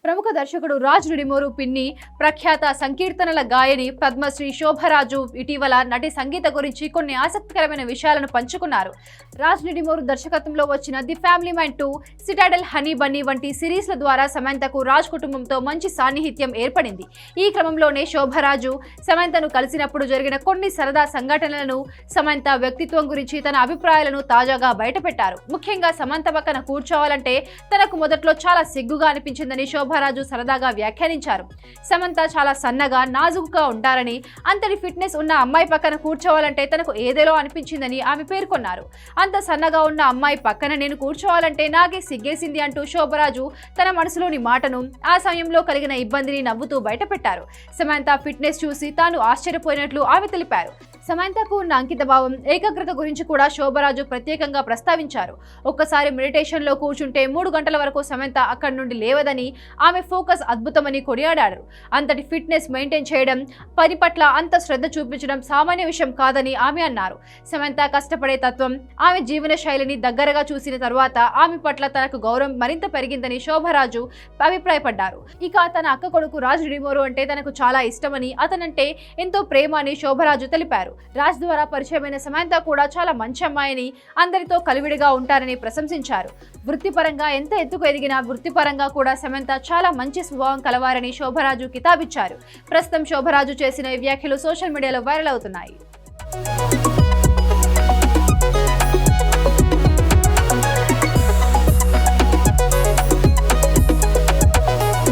ప్రముఖ దర్శకుడు రాజ్ నిడిమూరు పిన్ని, ప్రఖ్యాత సంకీర్తనల గాయని పద్మశ్రీ శోభరాజు ఇటీవల నటి సంగీత గురించి కొన్ని ఆసక్తికరమైన విషయాలను పంచుకున్నారు. రాజ్ నిడిమూరు దర్శకత్వంలో వచ్చిన the family man 2, Citadel, honey Bunny వంటి సిరీస్ల ద్వారా సమంతకు రాజ్ కుటుంబంతో మంచి సాన్నిహిత్యం ఏర్పడింది. ఈ క్రమంలోనే శోభరాజు సమంతను కలిసినప్పుడు జరిగిన కొన్ని సరదా సంఘటనలను, సమంత వ్యక్తిత్వం గురించి తన అభిప్రాయాలను తాజాగా బయటపెట్టారు. ముఖ్యంగా సమంత పక్కన కూర్చోవాలంటే తనకు మొదట్లో చాలా సిగ్గుగా అనిపించిందని శోభరాజు సరదాగా వ్యాఖ్యానించారు. సమంత చాలా సన్నగా, నాజుకుగా ఉంటారని, అంతటి ఫిట్నెస్ ఉన్న అమ్మాయి పక్కన కూర్చోవాలంటే తనకు ఏదేలో అనిపించిందని ఆమె పేర్కొన్నారు. అంత సన్నగా ఉన్న అమ్మాయి పక్కన నేను కూర్చోవాలంటే నాకే సిగ్గేసింది అంటూ శోభరాజు తన మనసులోని మాటను, ఆ సమయంలో కలిగిన ఇబ్బందిని నవ్వుతూ బయటపెట్టారు. సమంత ఫిట్నెస్ చూసి తాను ఆశ్చర్యపోయినట్లు ఆమె తెలిపారు. సమంతకు ఉన్న అంకితభావం, ఏకాగ్రత గురించి కూడా శోభరాజు ప్రత్యేకంగా ప్రస్తావించారు. ఒక్కసారి మెడిటేషన్లో కూర్చుంటే 3 గంటల వరకు సమంత అక్కడి నుండి లేవదని, ఆమె ఫోకస్ అద్భుతమని కొనియాడారు. అంతటి ఫిట్నెస్ మెయింటైన్ చేయడం, పని పట్ల అంత శ్రద్ధ చూపించడం సామాన్య విషయం కాదని ఆమె అన్నారు. సమంత కష్టపడే తత్వం, ఆమె జీవన శైలిని దగ్గరగా చూసిన తర్వాత ఆమె పట్ల తనకు గౌరవం మరింత పెరిగిందని శోభరాజు అభిప్రాయపడ్డారు. ఇక తన అక్క కొడుకు రాజ్ నిడిమూరు అంటే తనకు చాలా ఇష్టమని, అతనంటే ఎంతో ప్రేమ అని శోభరాజు తెలిపారు. రాజ్ ద్వారా పరిచయమైన సమంత కూడా చాలా మంచి అమ్మాయిని, అందరితో కలివిడిగా ఉంటారని ప్రశంసించారు. వృత్తిపరంగా ఎంత ఎత్తుకు ఎదిగినా వృత్తిపరంగా కూడా సమంత చాలా మంచి స్వభావం కలవారని శోభరాజు కితాబిచ్చారు. ప్రస్తుతం శోభరాజు చేసిన ఈ వ్యాఖ్యలు సోషల్ మీడియాలో వైరల్ అవుతున్నాయి.